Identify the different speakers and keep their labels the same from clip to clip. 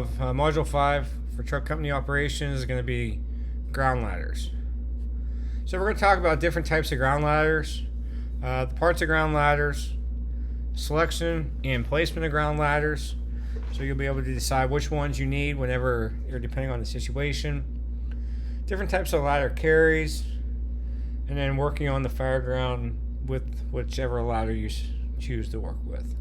Speaker 1: of Module 5 for truck company operations is going to be ground ladders. So we're going to talk about different types of ground ladders, the parts of ground ladders, selection and placement of ground ladders. So you'll be able to decide which ones you need whenever you're depending on the situation. Different types of ladder carries, and then working on the fireground with whichever ladder you choose to work with.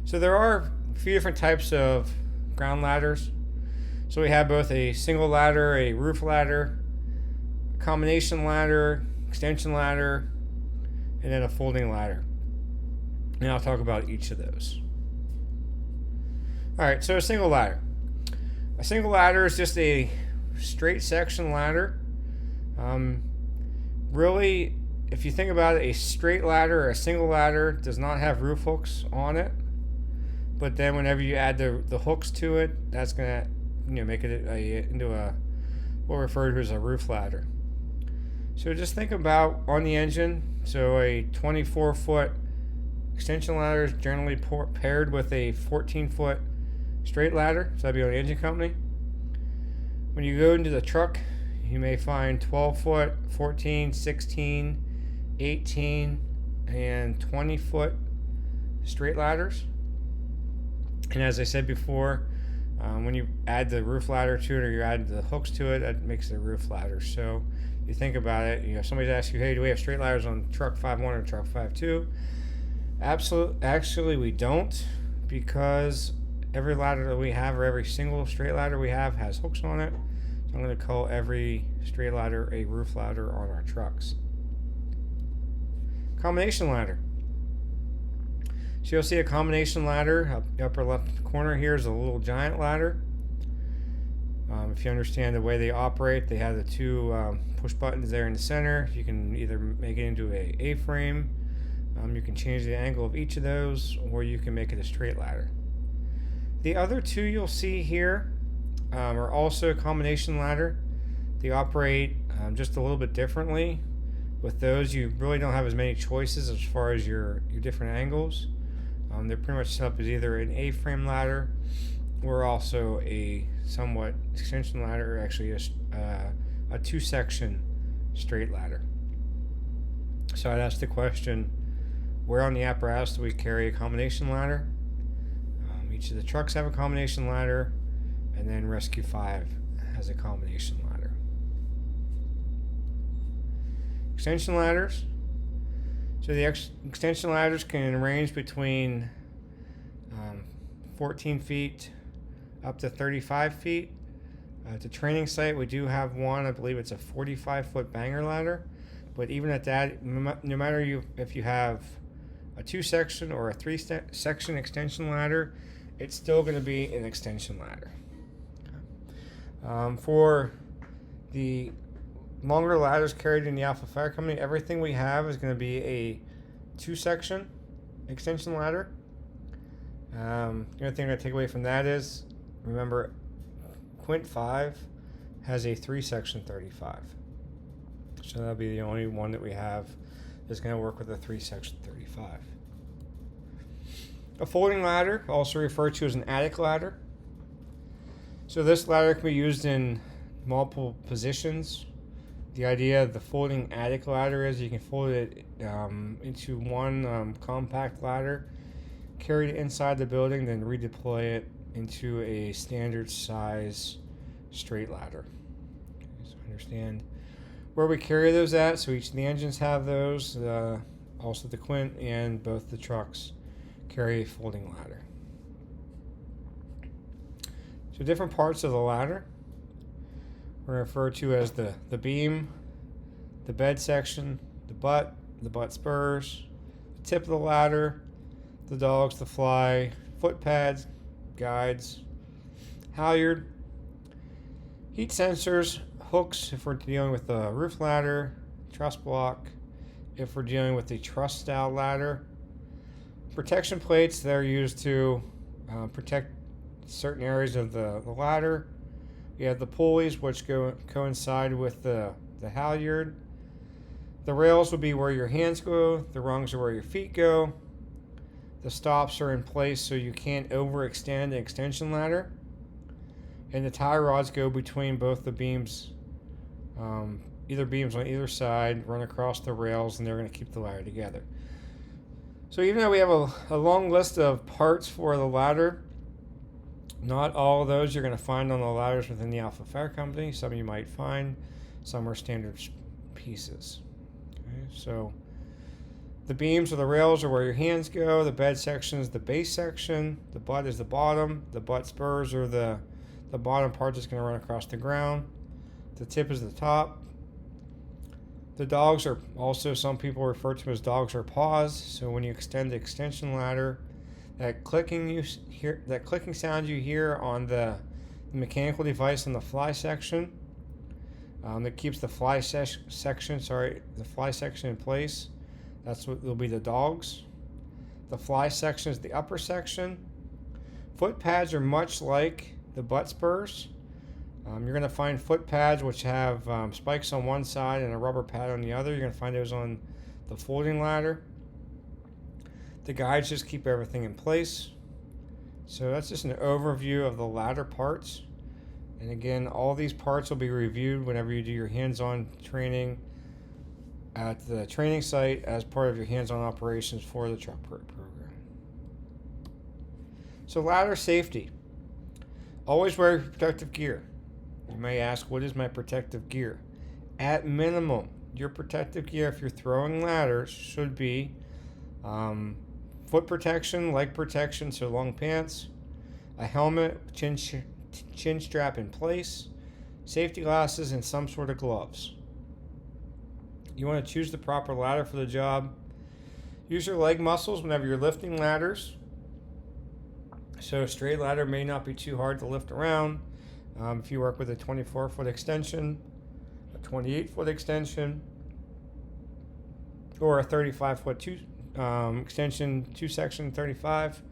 Speaker 1: So there are a few different types of ground ladders. So we have both a single ladder, a roof ladder, a combination ladder, extension ladder, and then a folding ladder. And I'll talk about each of those. Alright, so a single ladder. A single ladder is just a straight section ladder. Really, if you think about it, a straight ladder or a single ladder does not have roof hooks on it. But then whenever you add the hooks to it, that's going to make it into a what we refer to as a roof ladder. So just think about on the engine. So a 24-foot extension ladder is generally paired with a 14-foot straight ladder. So that'd be on the engine company. When you go into the truck, you may find 12-foot, 14, 16, 18, and 20-foot straight ladders. And as I said before, when you add the roof ladder to it or you add the hooks to it, that makes it a roof ladder. So if you think about it, if somebody asks you, hey, do we have straight ladders on truck 5.1 or truck 5.2? Actually, we don't, because every ladder that we have, or every single straight ladder we have, has hooks on it. So I'm going to call every straight ladder a roof ladder on our trucks. Combination ladder. So you'll see a combination ladder. Up the upper left corner here is a little giant ladder. If you understand the way they operate, they have the two push buttons there in the center. You can either make it into a A-frame. You can change the angle of each of those, or you can make it a straight ladder. The other two you'll see here are also a combination ladder. They operate just a little bit differently. With those, you really don't have as many choices as far as your different angles. They're pretty much set up as either an A-frame ladder or also a somewhat extension ladder, or actually a two-section straight ladder. So I'd ask the question, where on the apparatus do we carry a combination ladder? Each of the trucks have a combination ladder, and then Rescue 5 has a combination ladder. Extension ladders. So the extension ladders can range between 14 feet up to 35 feet. At the training site, we do have one. I believe it's a 45-foot banger ladder. But even at that, no matter if you have a 2-section or a 3-section extension ladder, it's still going to be an extension ladder. For the longer ladders carried in the Alpha Fire Company, everything we have is going to be a 2-section extension ladder. The only thing I'm going to take away from that is, remember, Quint 5 has a 3-section 35. So that'll be the only one that we have that's going to work with a 3-section 35. A folding ladder, also referred to as an attic ladder. So this ladder can be used in multiple positions. The idea of the folding attic ladder is you can fold it into one compact ladder, carry it inside the building, then redeploy it into a standard size straight ladder. So understand where we carry those at. So each of the engines have those. Also the Quint and both the trucks carry a folding ladder. So different parts of the ladder we're referred to as the beam, the bed section, the butt spurs, the tip of the ladder, the dogs, the fly, foot pads, guides, halyard, heat sensors, hooks if we're dealing with a roof ladder, truss block if we're dealing with a truss style ladder, protection plates that are used to protect certain areas of the ladder. You have the pulleys, which coincide with the halyard. The rails will be where your hands go. The rungs are where your feet go. The stops are in place so you can't overextend an extension ladder. And the tie rods go between both the beams, either beams on either side, run across the rails, and they're going to keep the ladder together. So even though we have a long list of parts for the ladder, not all of those you're going to find on the ladders within the Alpha Fire Company. Some you might find, some are standard pieces. Okay, so the beams or the rails are where your hands go. The bed section is the base section. The butt is the bottom. The butt spurs are the bottom part that's going to run across the ground. The tip is the top. The dogs are also, some people refer to as dogs or paws. So when you extend the extension ladder, that clicking sound you hear on the mechanical device on the fly section, that keeps the fly section in place. That's what will be the dogs. The fly section is the upper section. Foot pads are much like the butt spurs. You're going to find foot pads which have spikes on one side and a rubber pad on the other. You're going to find those on the folding ladder. The guides just keep everything in place. So that's just an overview of the ladder parts. And again, all these parts will be reviewed whenever you do your hands-on training at the training site as part of your hands-on operations for the truck program. So ladder safety. Always wear protective gear. You may ask, what is my protective gear? At minimum, your protective gear, if you're throwing ladders, should be foot protection, leg protection, so long pants, a helmet, chin strap in place, safety glasses, and some sort of gloves. You want to choose the proper ladder for the job. Use your leg muscles whenever you're lifting ladders. So a straight ladder may not be too hard to lift around. If you work with a 24-foot extension, a 28-foot extension, or a 35-foot extension, two-section 35,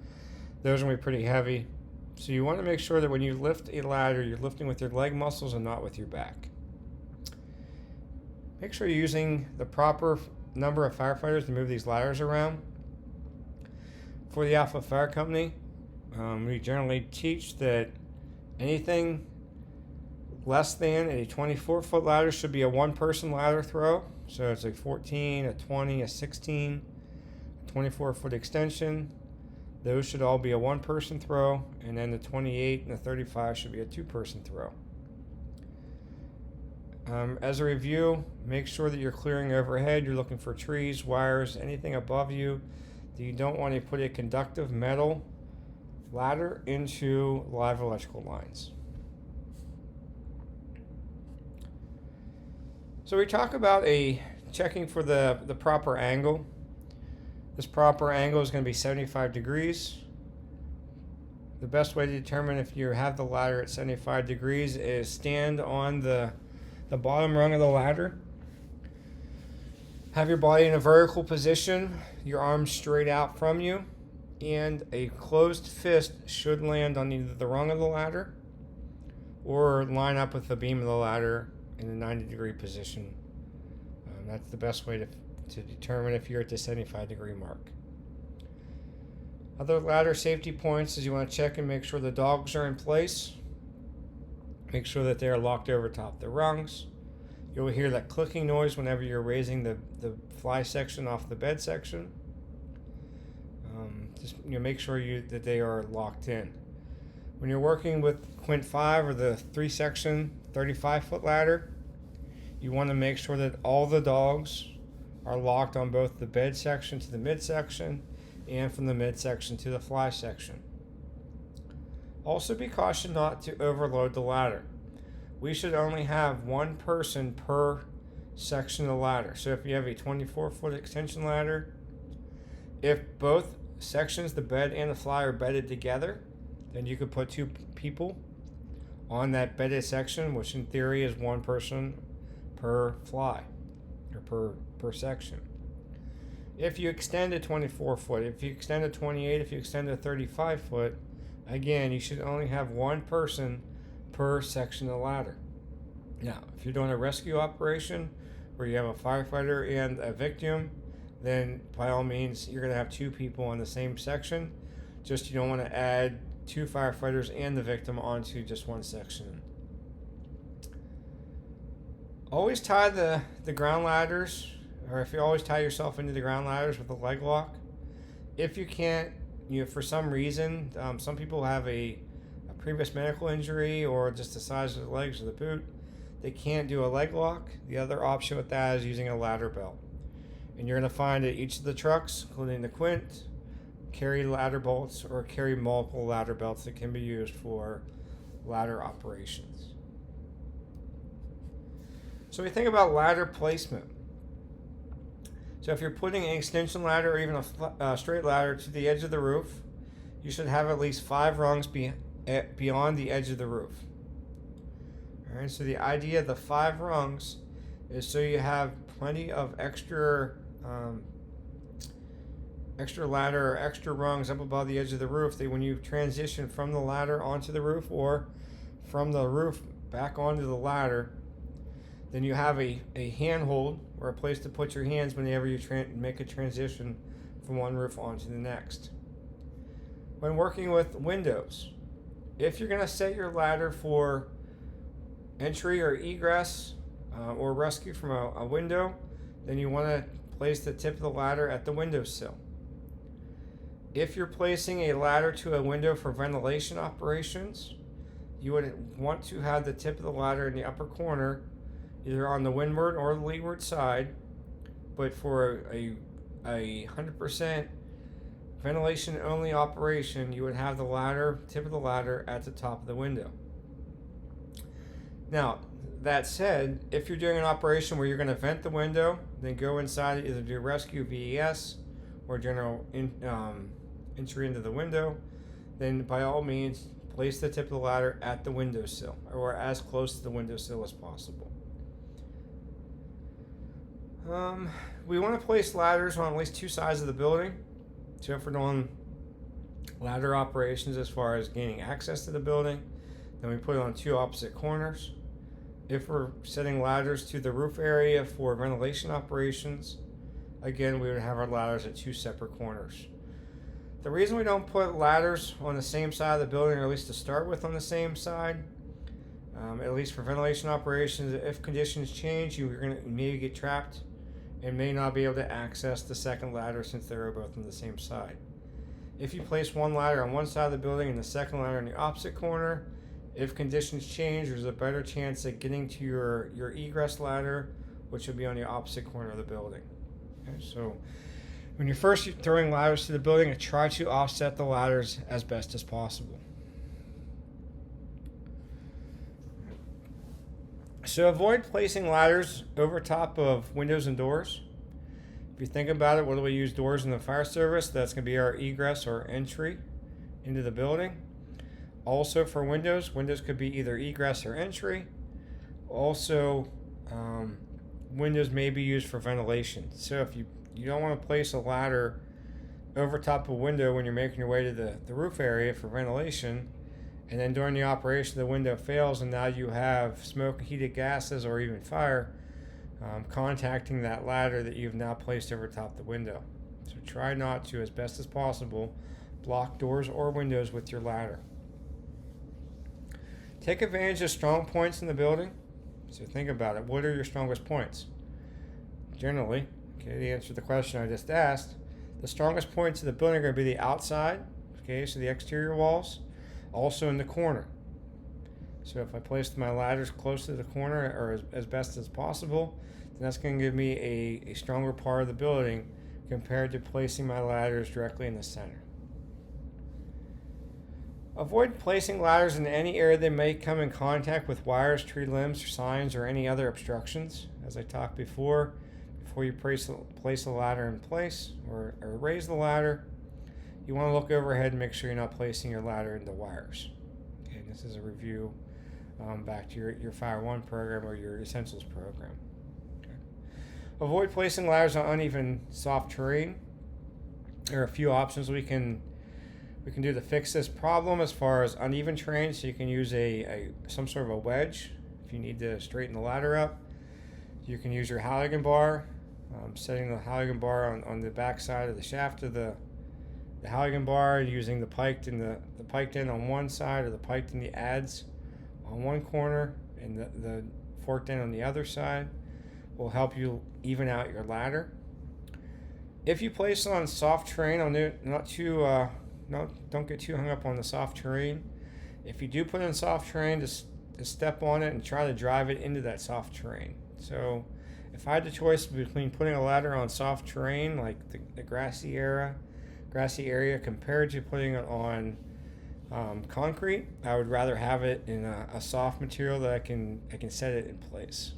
Speaker 1: those are going to be pretty heavy. So you want to make sure that when you lift a ladder, you're lifting with your leg muscles and not with your back. Make sure you're using the proper number of firefighters to move these ladders around. For the Alpha Fire Company, we generally teach that anything less than a 24-foot ladder should be a one-person ladder throw. So it's a 14, a 20, a 16, a 24-foot extension. Those should all be a one-person throw. And then the 28 and the 35 should be a two-person throw. As a review, make sure that you're clearing overhead. You're looking for trees, wires, anything above you that you don't want to put a conductive metal ladder into live electrical lines. So we talk about checking for the proper angle. This proper angle is going to be 75 degrees. The best way to determine if you have the ladder at 75 degrees is stand on the bottom rung of the ladder. Have your body in a vertical position, your arms straight out from you, and a closed fist should land on either the rung of the ladder or line up with the beam of the ladder in a 90-degree position. That's the best way to determine if you're at the 75-degree mark. Other ladder safety points is you want to check and make sure the dogs are in place. Make sure that they are locked over top the rungs. You'll hear that clicking noise whenever you're raising the fly section off the bed section. Just make sure that they are locked in. When you're working with Quint 5 or the 3-section 35-foot ladder, you want to make sure that all the dogs are locked on both the bed section to the midsection and from the midsection to the fly section. Also be cautious not to overload the ladder. We should only have one person per section of the ladder. So if you have a 24-foot extension ladder, if both sections, the bed and the fly, are bedded together, then you could put 2 people on that bedded section, which in theory is one person per fly or per section. If you extend a 24-foot, if you extend a 28, if you extend a 35-foot, again, you should only have one person per section of the ladder. Now, if you're doing a rescue operation where you have a firefighter and a victim, then by all means, you're going to have 2 people on the same section. Just you don't want to add two firefighters and the victim onto just one section. Always tie the ground ladders, or if you always tie yourself into the ground ladders with a leg lock. If you can't, for some reason, some people have a previous medical injury or just the size of the legs or the boot, they can't do a leg lock. The other option with that is using a ladder belt. And you're going to find that each of the trucks, including the Quint, carry ladder bolts or carry multiple ladder belts that can be used for ladder operations. So we think about ladder placement. So if you're putting an extension ladder or even a straight ladder to the edge of the roof, you should have at least 5 rungs beyond the edge of the roof. All right, so the idea of the 5 rungs is so you have plenty of extra ladder or extra rungs up above the edge of the roof, that when you transition from the ladder onto the roof or from the roof back onto the ladder, then you have a handhold or a place to put your hands whenever you make a transition from one roof onto the next. When working with windows, if you're going to set your ladder for entry or egress or rescue from a window, then you want to place the tip of the ladder at the windowsill. If you're placing a ladder to a window for ventilation operations, you would want to have the tip of the ladder in the upper corner, either on the windward or the leeward side. But for a 100% ventilation only operation, you would have the tip of the ladder at the top of the window. Now, that said, if you're doing an operation where you're going to vent the window, then go inside, either do rescue VES or general entry into the window, then by all means place the tip of the ladder at the windowsill or as close to the windowsill as possible. We want to place ladders on at least 2 sides of the building. So if we're doing ladder operations as far as gaining access to the building, then we put it on 2 opposite corners. If we're setting ladders to the roof area for ventilation operations, again, we would have our ladders at 2 separate corners. The reason we don't put ladders on the same side of the building, or at least to start with on the same side, at least for ventilation operations, if conditions change, you're going to maybe get trapped and may not be able to access the second ladder since they're both on the same side. If you place one ladder on one side of the building and the second ladder in the opposite corner, if conditions change, there's a better chance of getting to your egress ladder, which will be on the opposite corner of the building. Okay, so when you're first throwing ladders to the building, try to offset the ladders as best as possible. So avoid placing ladders over top of windows and doors. If you think about it, what do we use doors in the fire service? That's going to be our egress or entry into the building. Also for windows could be either egress or entry. Also, windows may be used for ventilation. So if you don't want to place a ladder over top of a window when you're making your way to the roof area for ventilation, and then during the operation the window fails and now you have smoke, heated gases, or even fire contacting that ladder that you've now placed over top the window. So try not to, as best as possible, block doors or windows with your ladder. Take advantage of strong points in the building. So think about it. What are your strongest points? Generally, okay, to answer the question I just asked, the strongest points of the building are going to be the outside, okay, so the exterior walls, also in the corner. So if I place my ladders close to the corner or as best as possible, then that's going to give me a stronger part of the building compared to placing my ladders directly in the center. Avoid placing ladders in any area that may come in contact with wires, tree limbs, signs, or any other obstructions. As I talked before you place a ladder in place or raise the ladder, you want to look overhead and make sure you're not placing your ladder into wires. Okay, this is a review back to your Fire 1 program or your Essentials program. Okay. Avoid placing ladders on uneven, soft terrain. There are a few options we can do to fix this problem as far as uneven terrain. So you can use some sort of a wedge if you need to straighten the ladder up. You can use your Halligan bar, setting the Halligan bar on the back side of the shaft of the the Halligan bar using the piked end on one side, or the piked and the adze on one corner, and the forked end on the other side will help you even out your ladder. If you place it on soft terrain, don't get too hung up on the soft terrain. If you do put it in soft terrain, just step on it and try to drive it into that soft terrain. So if I had the choice between putting a ladder on soft terrain, like the grassy area, compared to putting it on concrete, I would rather have it in a soft material that I can set it in place.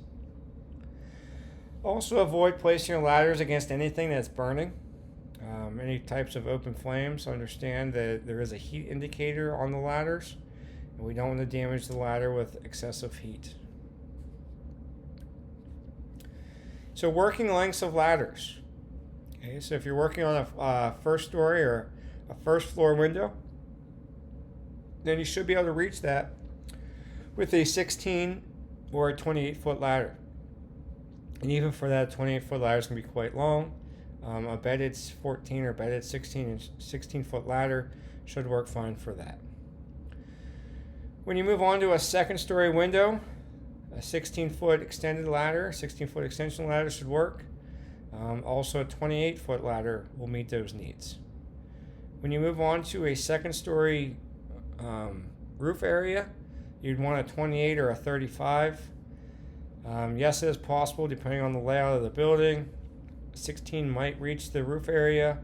Speaker 1: Also, avoid placing your ladders against anything that's burning. Any types of open flames. Understand that there is a heat indicator on the ladders, and we don't want to damage the ladder with excessive heat. So, working lengths of ladders. Okay, so if you're working on a first story or a first floor window, then you should be able to reach that with a 16 or a 28-foot ladder. And even for that, 28-foot ladder is going to be quite long. A bedded 14 or bedded 16-foot ladder should work fine for that. When you move on to a second-story window, a 16-foot extended ladder, 16-foot extension ladder should work. Also, a 28-foot ladder will meet those needs. When you move on to a second-story roof area, you'd want a 28 or a 35. Yes, it is possible, depending on the layout of the building. 16 might reach the roof area,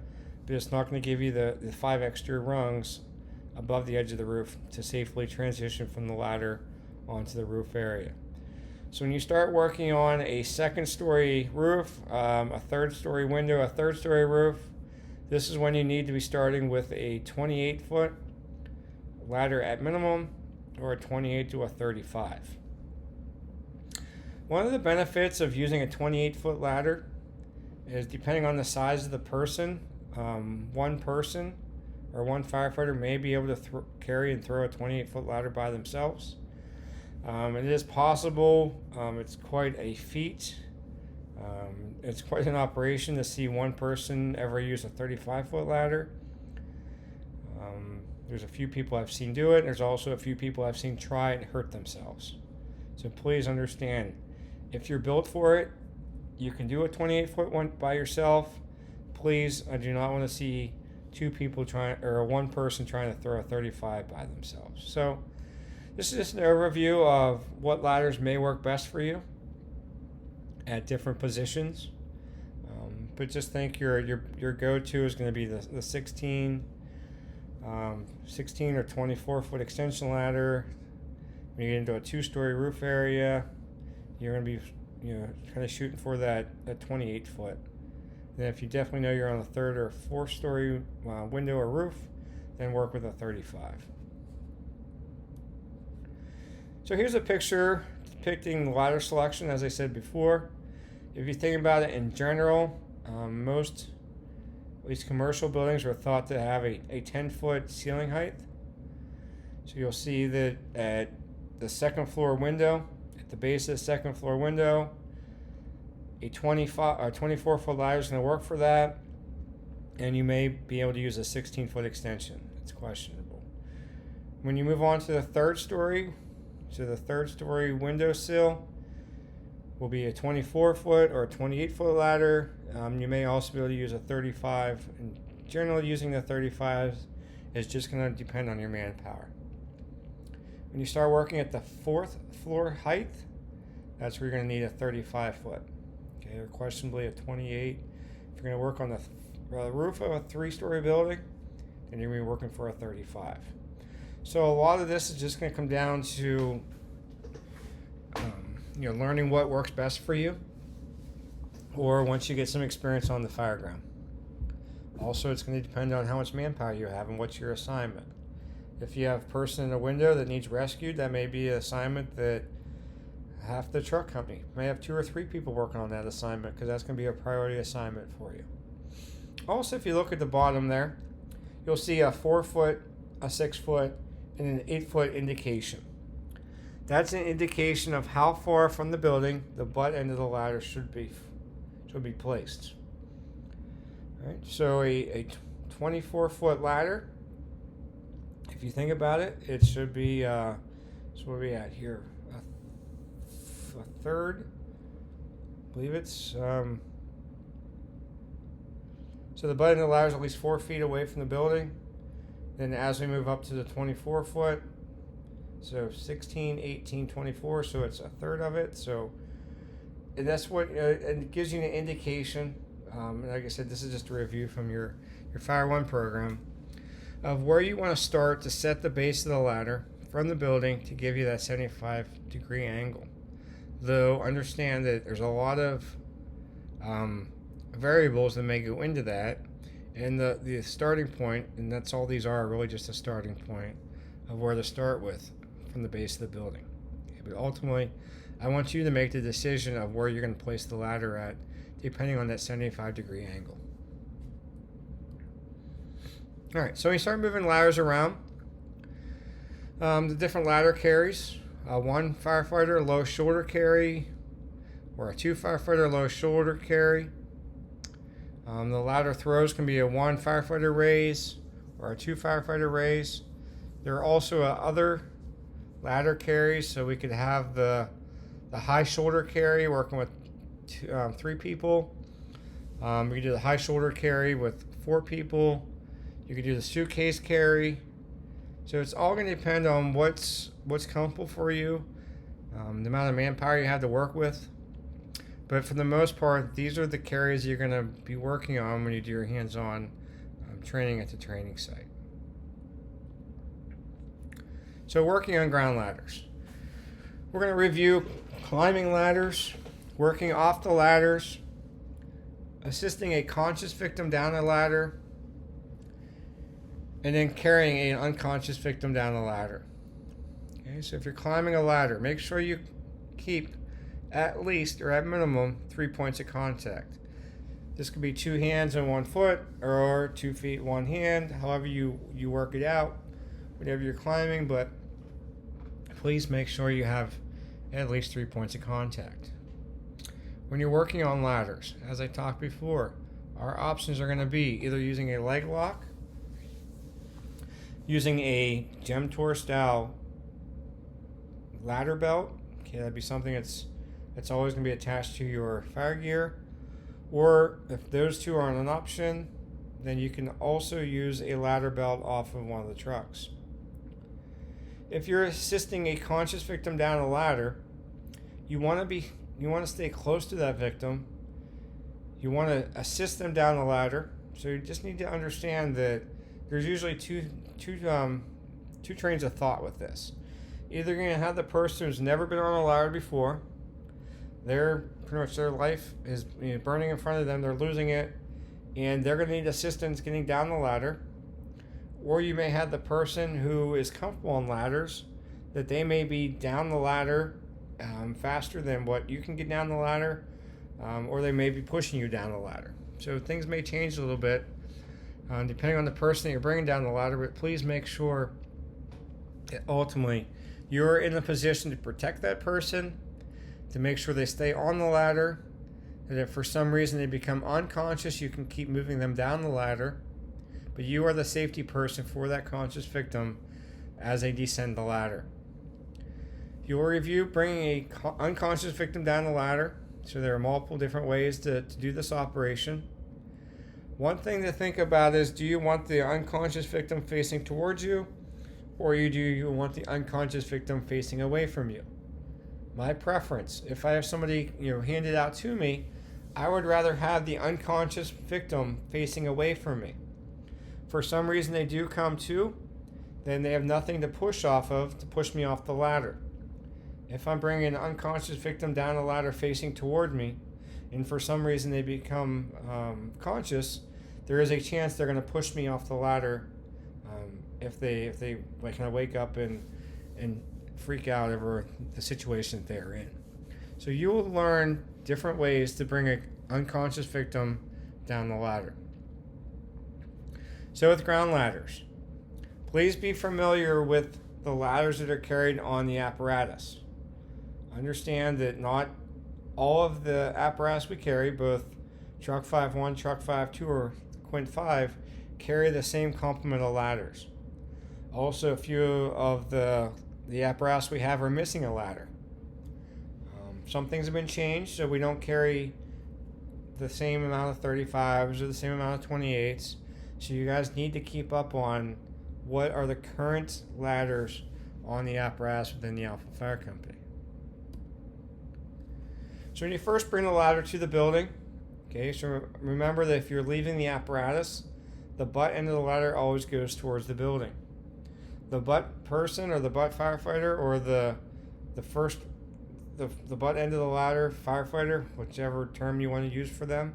Speaker 1: but it's not going to give you the 5 extra rungs above the edge of the roof to safely transition from the ladder onto the roof area. So when you start working on a second-story roof, a third-story window, a third-story roof, this is when you need to be starting with a 28-foot ladder at minimum, or a 28 to a 35. One of the benefits of using a 28-foot ladder is, depending on the size of the person, one person or one firefighter may be able to carry and throw a 28-foot ladder by themselves. It is possible. It's quite a feat. It's quite an operation to see one person ever use a 35-foot ladder. There's a few people I've seen do it. There's also a few people I've seen try it and hurt themselves. So please understand, if you're built for it, you can do a 28-foot one by yourself. Please, I do not want to see one person trying to throw a 35 by themselves. So this is just an overview of what ladders may work best for you at different positions. But just think your go-to is going to be the 16 or 24-foot extension ladder. When you get into a 2-story roof area, you're going to be kind of shooting for that 28-foot. Then if you definitely know you're on a 3rd or 4th-story window or roof, then work with a 35. So here's a picture depicting ladder selection, as I said before. If you think about it in general, most, at least commercial buildings, are thought to have a 10-foot ceiling height. So you'll see that at the second floor window, at the base of the second floor window, a 24-foot ladder is going to work for that, and you may be able to use a 16-foot extension. It's questionable. When you move on to the third story windowsill, will be a 24-foot or a 28-foot ladder. You may also be able to use a 35, and generally using the 35 is just going to depend on your manpower. When you start working at the 4th floor height, that's where you're going to need a 35-foot. Okay, or questionably a 28. If you're going to work on the roof of a 3-story building, then you're going to be working for a 35. So a lot of this is just going to come down to learning what works best for you, or once you get some experience on the fire ground. Also, it's going to depend on how much manpower you have and what's your assignment. If you have a person in a window that needs rescued, that may be an assignment that half the truck company may have 2 or 3 people working on that assignment, because that's going to be a priority assignment for you. Also, if you look at the bottom there, you'll see a 4-foot, a 6-foot, and an 8-foot indication. That's an indication of how far from the building the butt end of the ladder should be placed. All right, so a 24-foot ladder. If you think about it, it should be, so what are we at here? A third. I believe it's, so the butt of the ladder is at least 4 feet away from the building. Then as we move up to the 24 foot, so 16, 18, 24, so it's a third of it. So, and that's what, it gives you an indication. Like I said, this is just a review from your Fire 1 program of where you want to start to set the base of the ladder from the building to give you that 75-degree angle. Though understand that there's a lot of variables that may go into that, and the starting point, and that's all these are really just a starting point of where to start with from the base of the building. Okay, but ultimately, I want you to make the decision of where you're going to place the ladder at, depending on that 75-degree angle. All right, so when you start moving ladders around, the different ladder carries, one firefighter low shoulder carry, or a 2 firefighter low shoulder carry. The ladder throws can be a 1 firefighter raise or a 2 firefighter raise. There are also other ladder carries, so we could have the high shoulder carry working with 3 people. We could do the high shoulder carry with 4 people. You could do the suitcase carry. So it's all going to depend on what's comfortable for you, the amount of manpower you have to work with. But for the most part, these are the carries you're going to be working on when you do your hands-on training at the training site. So working on ground ladders. We're going to review climbing ladders, working off the ladders, assisting a conscious victim down the ladder, and then carrying an unconscious victim down the ladder. Okay, so if you're climbing a ladder, make sure you keep at least or at minimum 3 points of contact. This could be 2 hands and 1 foot, or 2 feet, 1 hand, however you work it out, whatever you're climbing, but please make sure you have at least 3 points of contact. When you're working on ladders, as I talked before, our options are going to be either using a leg lock, using a Gemtor style ladder belt. Okay, that'd be something that's always going to be attached to your fire gear. Or if those two aren't an option, then you can also use a ladder belt off of one of the trucks. If you're assisting a conscious victim down a ladder, you want to stay close to that victim. You want to assist them down the ladder. So you just need to understand that there's usually two trains of thought with this. Either you're going to have the person who's never been on a ladder before, pretty much their life is burning in front of them, they're losing it, and they're going to need assistance getting down the ladder. Or you may have the person who is comfortable on ladders, that they may be down the ladder faster than what you can get down the ladder, or they may be pushing you down the ladder. So things may change a little bit depending on the person that you're bringing down the ladder, but please make sure that ultimately you're in a position to protect that person, to make sure they stay on the ladder, that if for some reason they become unconscious, you can keep moving them down the ladder, but you are the safety person for that conscious victim as they descend the ladder. You'll review bringing an unconscious victim down the ladder, so there are multiple different ways to do this operation. One thing to think about is, do you want the unconscious victim facing towards you, or do you want the unconscious victim facing away from you? My preference, if I have somebody handed out to me, I would rather have the unconscious victim facing away from me. For some reason they do come to, then they have nothing to push off of to push me off the ladder. If I'm bringing an unconscious victim down the ladder facing toward me, and for some reason they become conscious, there is a chance they're going to push me off the ladder if they kind of wake up and freak out over the situation that they're in. So you will learn different ways to bring an unconscious victim down the ladder. So with ground ladders, please be familiar with the ladders that are carried on the apparatus. Understand that not all of the apparatus we carry, both Truck 5.1, Truck 5.2, or Quint 5, carry the same complement of ladders. Also, a few of the apparatus we have are missing a ladder. Some things have been changed, so we don't carry the same amount of 35s or the same amount of 28s. So you guys need to keep up on what are the current ladders on the apparatus within the Alpha Fire Company. So when you first bring the ladder to the building, okay, so remember that if you're leaving the apparatus, the butt end of the ladder always goes towards the building. The butt person or the butt firefighter or the butt end of the ladder firefighter, whichever term you want to use for them,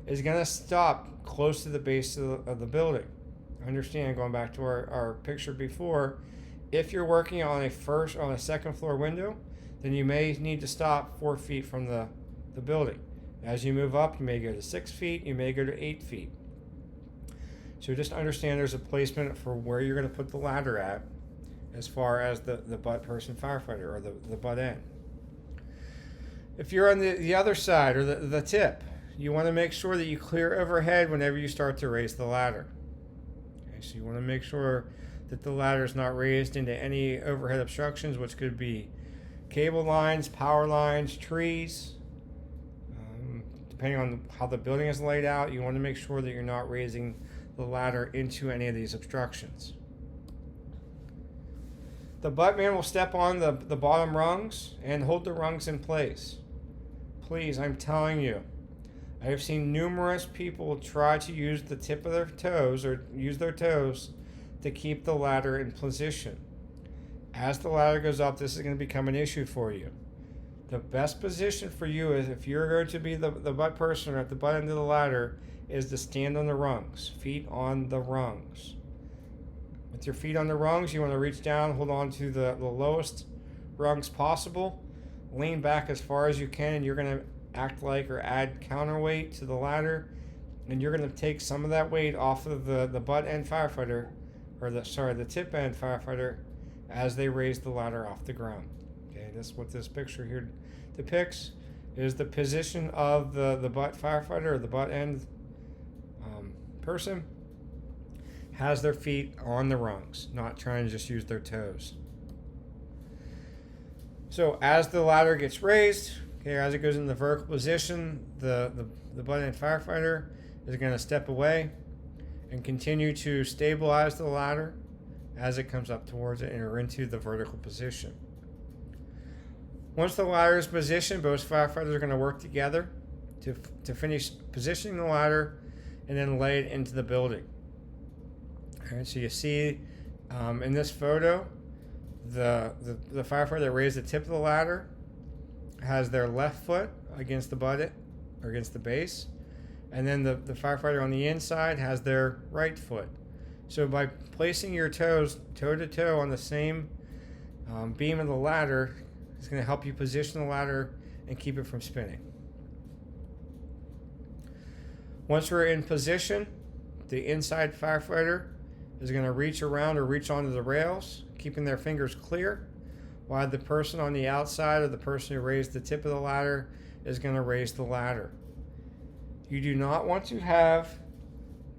Speaker 1: is going to stop close to the base of the building. Understand, going back to our picture before, if you're working on a second floor window, then you may need to stop 4 feet from the building. As you move up, you may go to 6 feet, you may go to 8 feet. So just understand there's a placement for where you're going to put the ladder at as far as the butt person firefighter or the butt end. If you're on the other side or the tip, you want to make sure that you clear overhead whenever you start to raise the ladder. Okay, so you want to make sure that the ladder is not raised into any overhead obstructions, which could be cable lines, power lines, trees. Depending on how the building is laid out, you want to make sure that you're not raising the ladder into any of these obstructions. The butt man will step on the bottom rungs and hold the rungs in place. Please, I'm telling you, I have seen numerous people try to use the tip of their toes or use their toes to keep the ladder in position. As the ladder goes up, this is going to become an issue for you. The best position for you is, if you're going to be the butt person or at the butt end of the ladder, is to stand on the rungs, feet on the rungs. With your feet on the rungs, you want to reach down, hold on to the lowest rungs possible, lean back as far as you can, and you're going to act like or add counterweight to the ladder, and you're going to take some of that weight off of the butt end firefighter, or the tip end firefighter, as they raise the ladder off the ground. Okay, that's what this picture here depicts, is the position of the butt firefighter or the butt end person has their feet on the rungs, not trying to just use their toes. So as the ladder gets raised, okay, as it goes in the vertical position, the butt end firefighter is going to step away and continue to stabilize the ladder as it comes up towards it or into the vertical position. Once the ladder is positioned, both firefighters are going to work together to finish positioning the ladder and then lay it into the building. All right, so you see in this photo, the firefighter that raised the tip of the ladder has their left foot against the butt or against the base, and then the firefighter on the inside has their right foot. So by placing your toes toe to toe on the same beam of the ladder, it's going to help you position the ladder and keep it from spinning. Once we're in position, the inside firefighter is going to reach around or reach onto the rails, keeping their fingers clear, while the person on the outside, or the person who raised the tip of the ladder, is going to raise the ladder. You do not want to have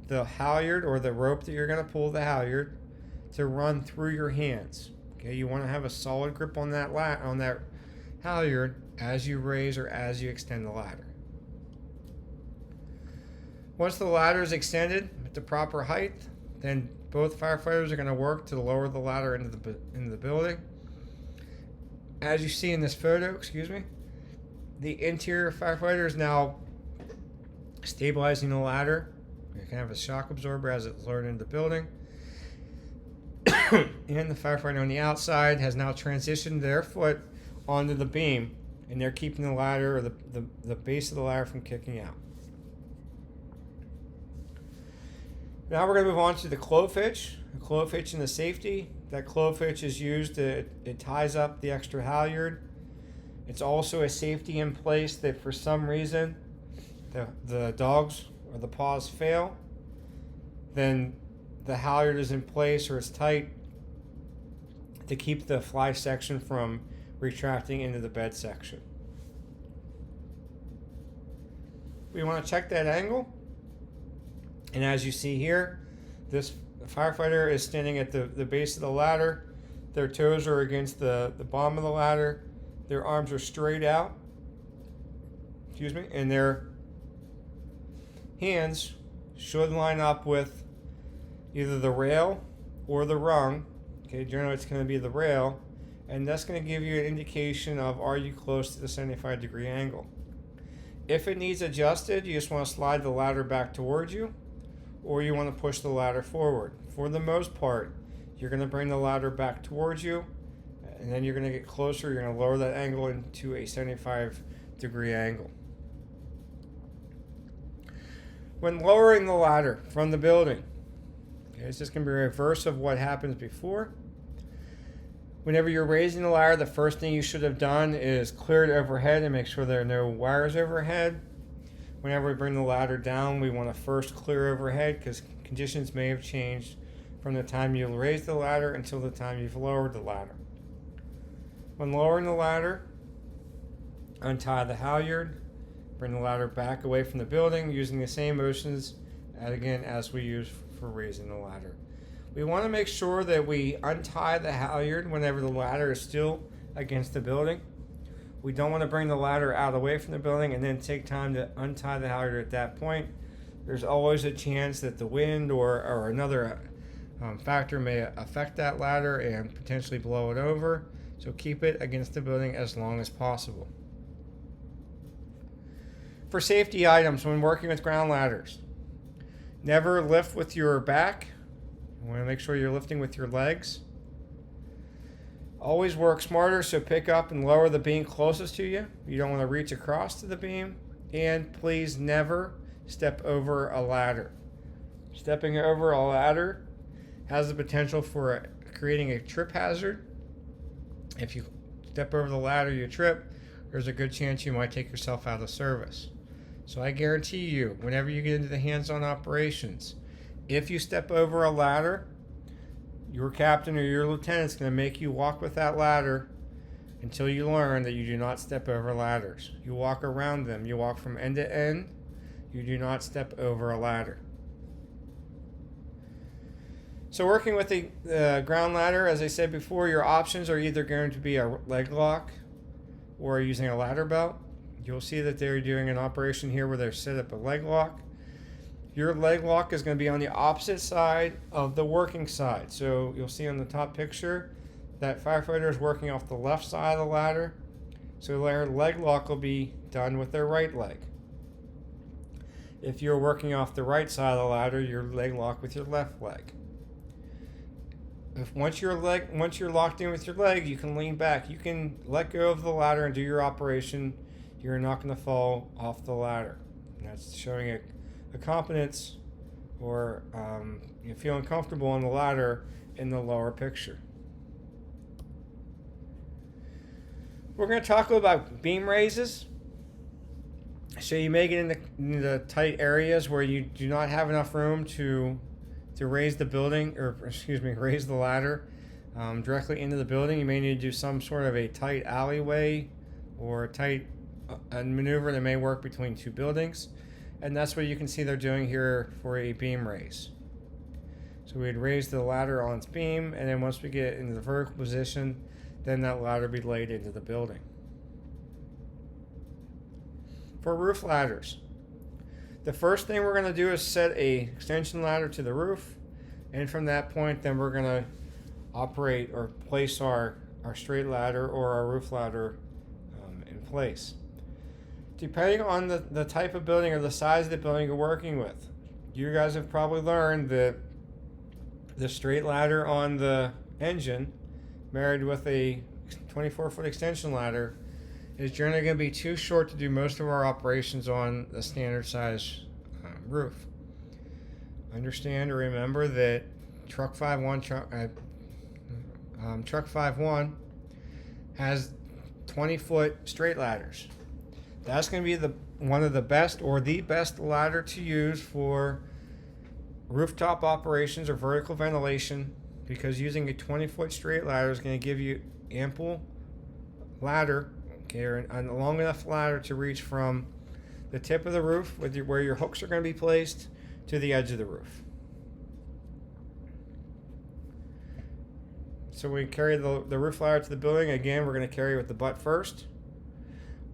Speaker 1: the halyard or the rope that you're going to pull the halyard to run through your hands. Okay, you want to have a solid grip on that halyard as you raise or as you extend the ladder. Once the ladder is extended at the proper height, then both firefighters are going to work to lower the ladder into the building. As you see in this photo, the interior firefighter is now stabilizing the ladder. You can have a shock absorber as it's lowered into the building. And the firefighter on the outside has now transitioned their foot onto the beam, and they're keeping the ladder or the base of the ladder from kicking out. Now we're going to move on to the clove hitch. The clove hitch and the safety. That clove hitch is used it ties up the extra halyard. It's also a safety in place that for some reason the dogs or the paws fail, then the halyard is in place or it's tight to keep the fly section from retracting into the bed section. We want to check that angle, and as you see here, This firefighter is standing at the base of the ladder. Their toes are against the bottom of the ladder. Their arms are straight out. Excuse me. And their hands should line up with either the rail or the rung. Okay, generally it's going to be the rail. And that's going to give you an indication of, are you close to the 75-degree angle. If it needs adjusted, you just want to slide the ladder back towards you, or you want to push the ladder forward. For the most part, you're going to bring the ladder back towards you, and then you're going to get closer. You're going to lower that angle into a 75-degree angle. When lowering the ladder from the building, okay, it's just going to be a reverse of what happens before. Whenever you're raising the ladder, the first thing you should have done is clear it overhead and make sure there are no wires overhead. Whenever we bring the ladder down, we want to first clear overhead because conditions may have changed from the time you raised the ladder until the time you've lowered the ladder. When lowering the ladder, untie the halyard, bring the ladder back away from the building using the same motions, again, as we use for raising the ladder. We want to make sure that we untie the halyard whenever the ladder is still against the building. We don't want to bring the ladder out away from the building and then take time to untie the halyard at that point. There's always a chance that the wind or another factor may affect that ladder and potentially blow it over. So keep it against the building as long as possible. For safety items when working with ground ladders, never lift with your back. You want to make sure you're lifting with your legs. Always work smarter, so pick up and lower the beam closest to you. You don't want to reach across to the beam. And please never step over a ladder. Stepping over a ladder has the potential for creating a trip hazard. If you step over the ladder, you trip, there's a good chance you might take yourself out of service. So I guarantee you, whenever you get into the hands-on operations, if you step over a ladder, your captain or your lieutenant is going to make you walk with that ladder until you learn that you do not step over ladders. You walk around them. You walk from end to end. You do not step over a ladder. So working with the ground ladder, as I said before, your options are either going to be a leg lock or using a ladder belt. You'll see that they're doing an operation here where they're set up a leg lock. Your leg lock is going to be on the opposite side of the working side. So you'll see on the top picture that firefighter is working off the left side of the ladder. So their leg lock will be done with their right leg. If you're working off the right side of the ladder, your leg lock with your left leg. Once you're locked in with your leg, you can lean back. You can let go of the ladder and do your operation. You're not going to fall off the ladder. And that's showing a competence or you're feeling comfortable on the ladder in the lower picture. We're going to talk about beam raises. So you may get in the tight areas where you do not have enough room to raise the building, raise the ladder directly into the building. You may need to do some sort of a tight alleyway or a maneuver that may work between two buildings. And that's what you can see they're doing here for a beam raise. So we'd raise the ladder on its beam, and then once we get into the vertical position, then that ladder be laid into the building. For roof ladders, the first thing we're going to do is set a extension ladder to the roof, and from that point, then we're going to operate or place our straight ladder or our roof ladder in place. Depending on the type of building or the size of the building you're working with, you guys have probably learned that the straight ladder on the engine married with a 24-foot extension ladder is generally going to be too short to do most of our operations on the standard size roof. Understand or remember that Truck 51 has 20-foot straight ladders. That's going to be one of the best or the best ladder to use for rooftop operations or vertical ventilation, because using a 20-foot straight ladder is going to give you ample ladder, okay, or a long enough ladder to reach from the tip of the roof where your hooks are going to be placed to the edge of the roof. So we carry the roof ladder to the building. Again, we're going to carry with the butt first.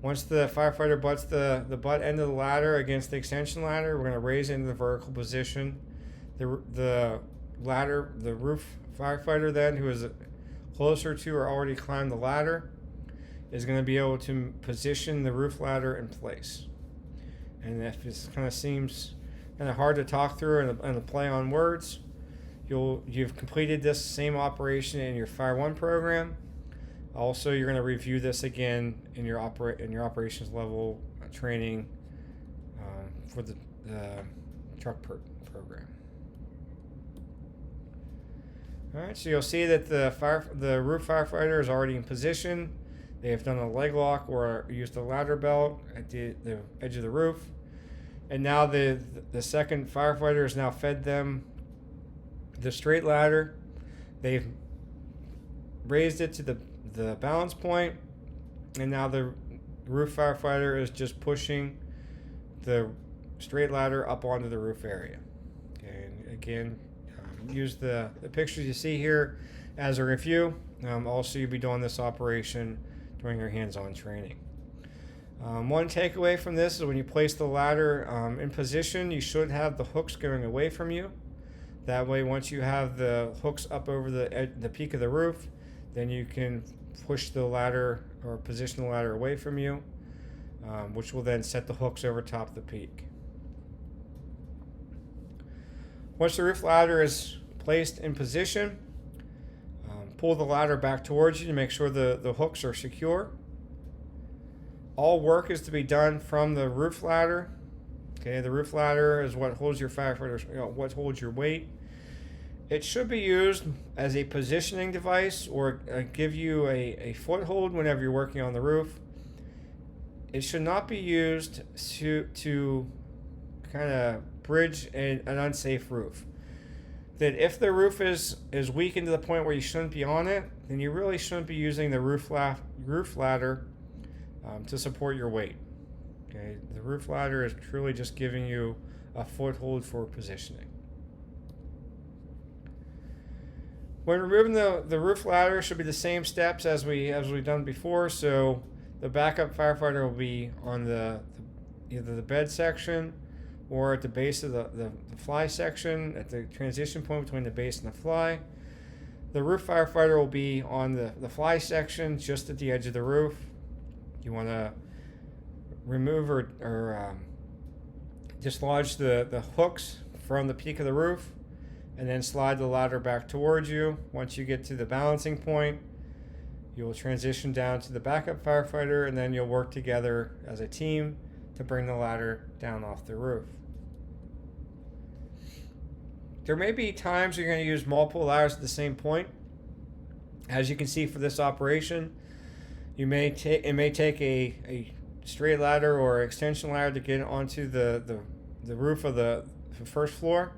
Speaker 1: Once the firefighter butts the butt end of the ladder against the extension ladder, we're going to raise it into the vertical position. The roof firefighter then, who is closer to or already climbed the ladder, is going to be able to position the roof ladder in place. And if it kind of seems kind of hard to talk through and a play on words, you've completed this same operation in your Fire 1 program. Also, you're going to review this again in your operations level training for the truck Pert program. All right, so you'll see that the roof firefighter is already in position. They have done a leg lock or used a ladder belt at the edge of the roof. And now the second firefighter has now fed them the straight ladder. They've raised it to the balance point, and now the roof firefighter is just pushing the straight ladder up onto the roof area. Okay, and again, use the pictures you see here as a review. Also, you'll be doing this operation during your hands-on training. One takeaway from this is when you place the ladder in position, you should have the hooks going away from you. That way, once you have the hooks up over the peak of the roof, then you can push the ladder or position the ladder away from you, which will then set the hooks over top of the peak. Once the roof ladder is placed in position, pull the ladder back towards you to make sure the hooks are secure. All work is to be done from the roof ladder. Okay, the roof ladder is what holds your firefighters, what holds your weight. It should be used as a positioning device or give you a foothold whenever you're working on the roof. It should not be used to kind of bridge an unsafe roof. That if the roof is weakened to the point where you shouldn't be on it, then you really shouldn't be using the roof ladder to support your weight. Okay, the roof ladder is truly just giving you a foothold for positioning. When removing the roof ladder, should be the same steps as we've done before. So the backup firefighter will be on either the bed section or at the base of the fly section, at the transition point between the base and the fly. The roof firefighter will be on the fly section, just at the edge of the roof. You want to remove or dislodge the hooks from the peak of the roof, and then slide the ladder back towards you. Once you get to the balancing point, you will transition down to the backup firefighter, and then you'll work together as a team to bring the ladder down off the roof. There may be times you're going to use multiple ladders at the same point. As you can see for this operation, it may take a straight ladder or extension ladder to get onto the roof of the first floor.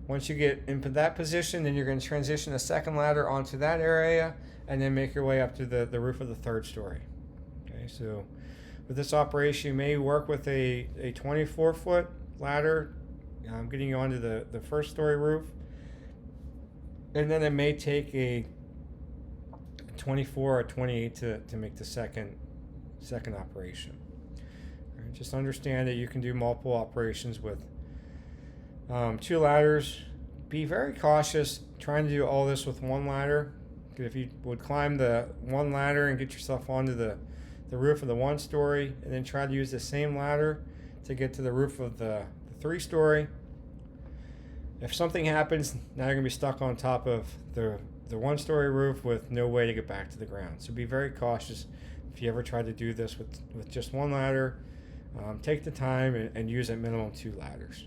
Speaker 1: Once you get into that position, then you're going to transition a second ladder onto that area and then make your way up to the roof of the third story. Okay, so with this operation, you may work with a 24-foot ladder, getting you onto the first story roof. And then it may take a 24 or 28 to make the second operation. All right, just understand that you can do multiple operations with 2 ladders. Be very cautious trying to do all this with one ladder. If you would climb the one ladder and get yourself onto the roof of the 1 story, and then try to use the same ladder to get to the roof of the 3 story, if something happens, now you're going to be stuck on top of the 1 story roof with no way to get back to the ground. So be very cautious if you ever try to do this with just one ladder. Take the time and use at minimum 2 ladders.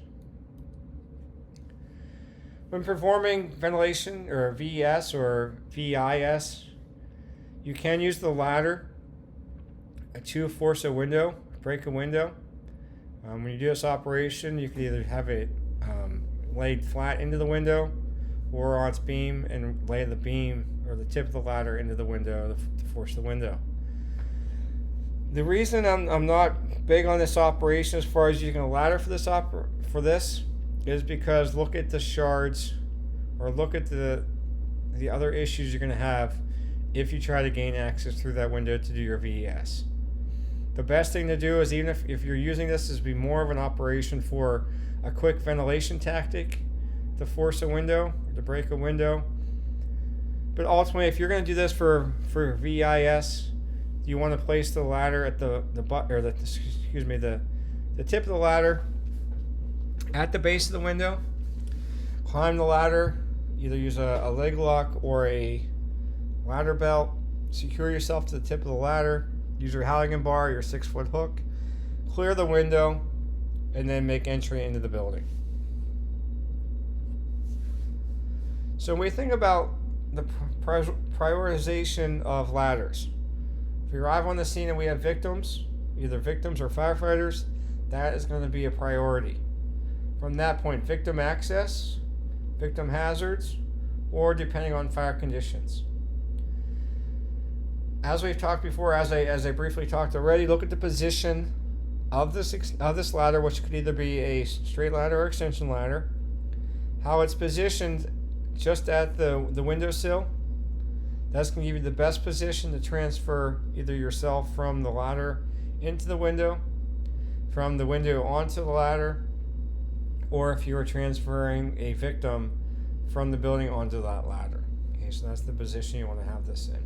Speaker 1: When performing ventilation or VES or VIS, you can use the ladder to force a window, break a window. When you do this operation, you can either have it laid flat into the window or on its beam and lay the beam or the tip of the ladder into the window to force the window. The reason I'm not big on this operation as far as using a ladder for this is because look at the shards, or look at the the other issues you're going to have if you try to gain access through that window to do your VES. The best thing to do is, even if you're using this, is be more of an operation for a quick ventilation tactic to force a window, or to break a window. But ultimately, if you're going to do this for VIS, you want to place the ladder at the tip of the ladder at the base of the window. Climb the ladder, either use a leg lock or a ladder belt. Secure yourself to the tip of the ladder. Use your Halligan bar, your 6-foot hook. Clear the window, and then make entry into the building. So when we think about the prioritization of ladders, if we arrive on the scene and we have victims, either victims or firefighters, that is going to be a priority. From that point, victim access, victim hazards, or depending on fire conditions. As we've talked before, as I briefly talked already, look at the position of this ladder, which could either be a straight ladder or extension ladder. How it's positioned just at the windowsill. That's going to give you the best position to transfer either yourself from the ladder into the window, from the window onto the ladder, or if you are transferring a victim from the building onto that ladder. Okay, so that's the position you want to have this in.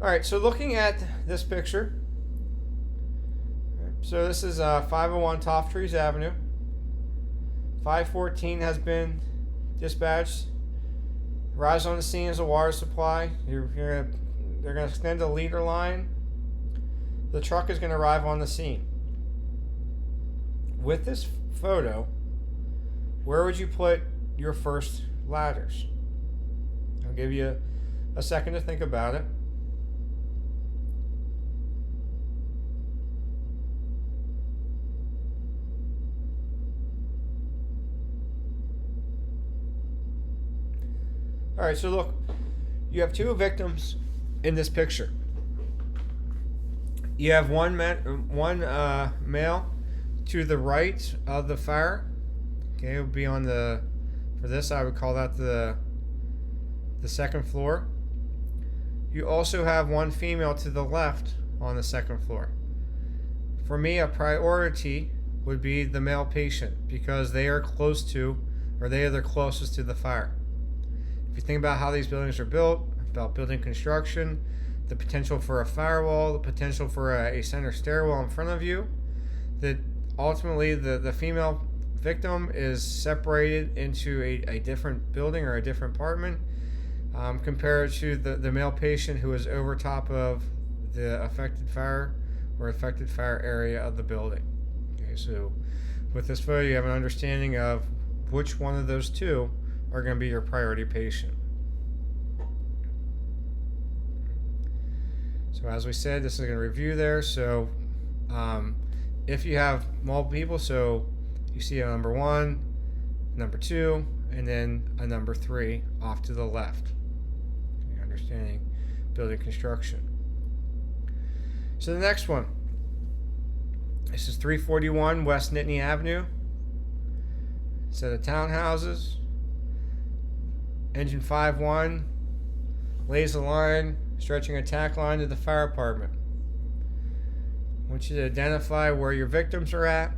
Speaker 1: All right, so looking at this picture, so this is 501 Toft Trees Avenue. 514 has been dispatched. Arrives on the scene as a water supply. They're going to extend a leader line. The truck is going to arrive on the scene. With this photo, where would you put your first ladders? I'll give you a second to think about it. All right, so look, you have two victims in this picture. You have one male to the right of the fire. Okay, it would be on the, for this I would call that the second floor. You also have one female to the left on the second floor. For me, a priority would be the male patient because they are close to, or they are the closest to the fire. If you think about how these buildings are built, about building construction, the potential for a firewall, the potential for a center stairwell in front of you, that ultimately the female victim is separated into a different building or a different apartment compared to the male patient who is over top of the affected fire or affected fire area of the building. Okay, so with this photo, you have an understanding of which one of those two are going to be your priority patient. So as we said, this is going to review there. So if you have multiple people, so you see a number 1, number 2, and then a number 3 off to the left. Okay, understanding building construction. So the next one. This is 341 West Nittany Avenue. Set of townhouses. Engine 5-1 lays a line, stretching a tack line to the fire department. I want you to identify where your victims are at,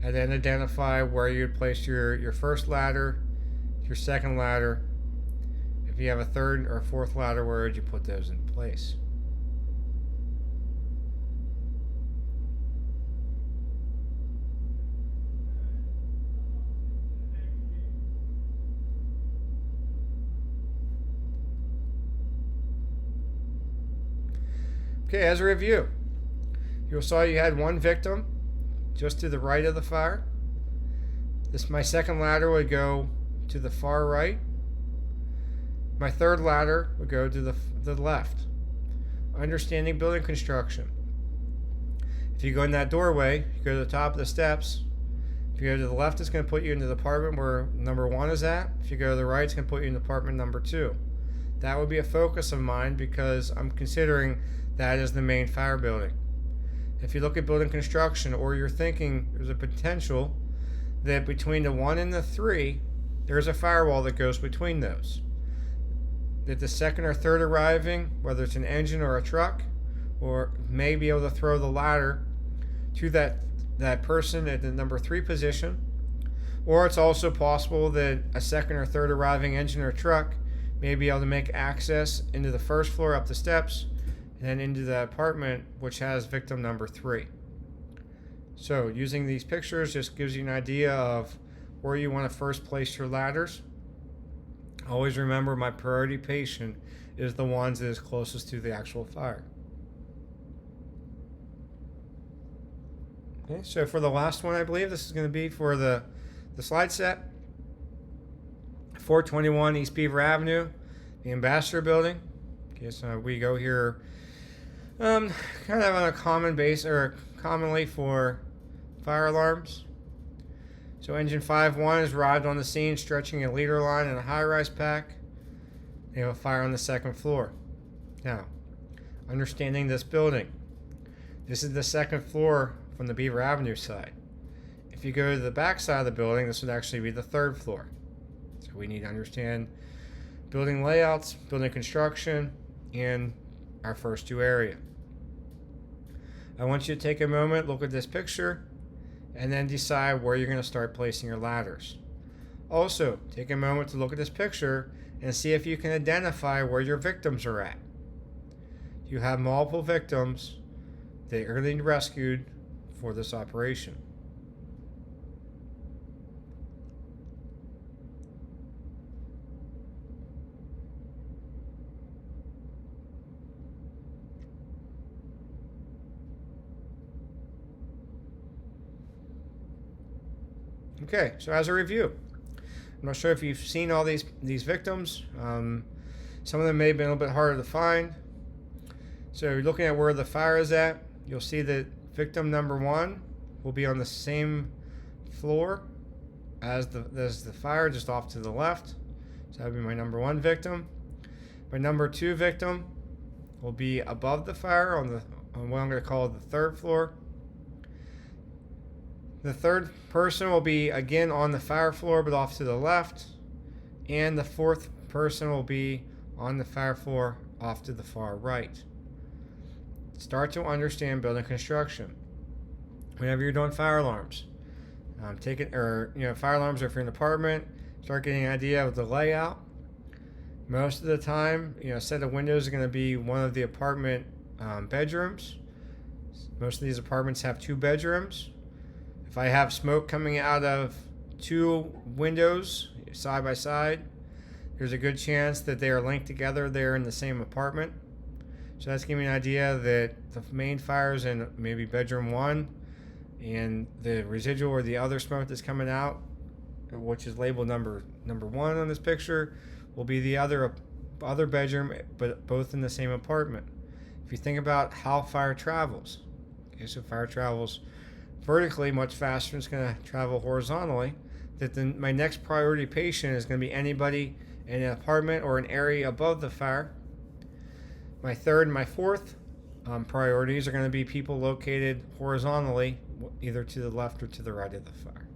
Speaker 1: and then identify where you'd place your first ladder, your second ladder. If you have a third or fourth ladder, where would you put those in place? Okay, as a review, you saw you had one victim just to the right of the fire. My second ladder would go to the far right. My third ladder would go to the left. Understanding building construction. If you go in that doorway, you go to the top of the steps. If you go to the left, it's going to put you into the apartment where number 1 is at. If you go to the right, it's going to put you in apartment number 2. That would be a focus of mine because I'm considering that is the main fire building. If you look at building construction, or you're thinking there's a potential that between the 1 and the 3, there's a firewall that goes between those. That the second or third arriving, whether it's an engine or a truck, or may be able to throw the ladder to that person at the number 3 position. Or it's also possible that a second or third arriving engine or truck may be able to make access into the first floor up the steps and then into the apartment which has victim number 3. So using these pictures just gives you an idea of where you want to first place your ladders. Always remember, my priority patient is the ones that is closest to the actual fire. Okay, so for the last one, I believe this is going to be for the slide set. 421 East Beaver Avenue, the Ambassador Building. Okay, so we go here kind of on a common base, or commonly for fire alarms. So engine 5-1 has arrived on the scene, stretching a leader line in a high-rise pack. They have a fire on the second floor. Now, understanding this building, this is the second floor from the Beaver Avenue side. If you go to the back side of the building, this would actually be the third floor. So we need to understand building layouts, building construction, and our first 2 area. I want you to take a moment, look at this picture, and then decide where you're going to start placing your ladders. Also, take a moment to look at this picture and see if you can identify where your victims are at. You have multiple victims that are going to be rescued for this operation. Okay, so as a review, I'm not sure if you've seen all these victims. Some of them may have been a little bit harder to find. So you're looking at where the fire is at. You'll see that victim number 1 will be on the same floor as the fire, just off to the left. So that would be my number 1 victim. My number 2 victim will be above the fire on what I'm going to call the third floor. The third person will be again on the fire floor, but off to the left. And the fourth person will be on the fire floor off to the far right. Start to understand building construction. Whenever you're doing fire alarms, fire alarms, or if you're in an apartment, start getting an idea of the layout. Most of the time, a set of windows is going to be one of the apartment bedrooms. Most of these apartments have 2 bedrooms. If I have smoke coming out of 2 windows side by side, there's a good chance that they are linked together there in the same apartment. So that's giving me an idea that the main fire is in maybe bedroom 1, and the residual or the other smoke that's coming out, which is labeled number 1 on this picture, will be the other bedroom, but both in the same apartment. If you think about how fire travels, okay, so fire travels vertically much faster than it's going to travel horizontally, that my next priority patient is going to be anybody in an apartment or an area above the fire. My third and my fourth priorities are going to be people located horizontally, either to the left or to the right of the fire.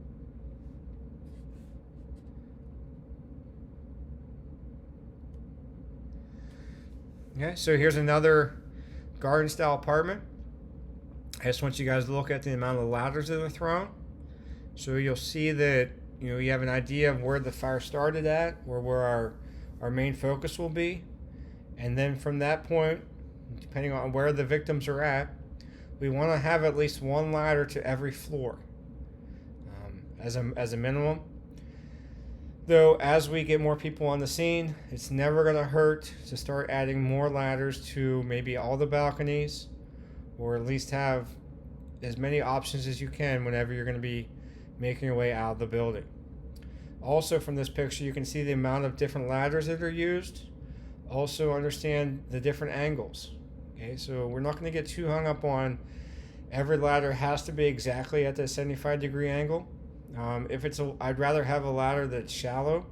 Speaker 1: Okay, so here's another garden style apartment. I just want you guys to look at the amount of ladders that are thrown. So you'll see that you have an idea of where the fire started at, or where our main focus will be. And then from that point, depending on where the victims are at, we want to have at least 1 ladder to every floor as a minimum. Though as we get more people on the scene, it's never going to hurt to start adding more ladders to maybe all the balconies, or at least have as many options as you can whenever you're going to be making your way out of the building. Also from this picture, you can see the amount of different ladders that are used. Also understand the different angles. Okay, so we're not going to get too hung up on every ladder has to be exactly at the 75-degree angle. I'd rather have a ladder that's shallow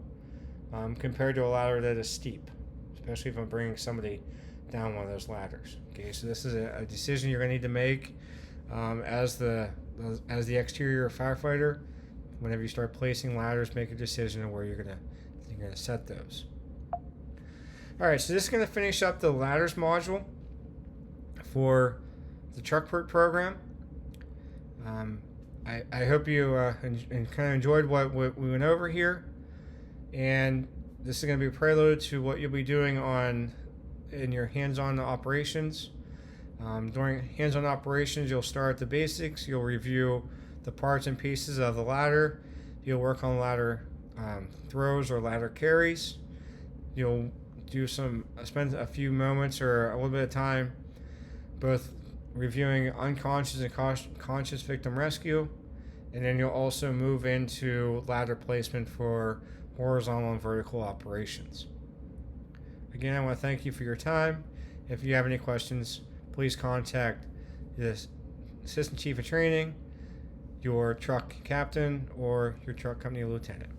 Speaker 1: compared to a ladder that is steep, especially if I'm bringing somebody down one of those ladders. Okay, so this is a decision you're going to need to make as the exterior firefighter whenever you start placing ladders, make a decision on where you're gonna set those. All right, so this is gonna finish up the ladders module for the truck Pert program. I hope you kind of enjoyed what we went over here, and this is going to be a prelude to what you'll be doing in your hands-on operations. During hands-on operations, you'll start at the basics. You'll review the parts and pieces of the ladder. You'll work on ladder throws or ladder carries. You'll spend a few moments or a little bit of time both reviewing unconscious and conscious victim rescue, and then you'll also move into ladder placement for horizontal and vertical operations. Again, I want to thank you for your time. If you have any questions, please contact the Assistant Chief of Training, your truck captain, or your truck company lieutenant.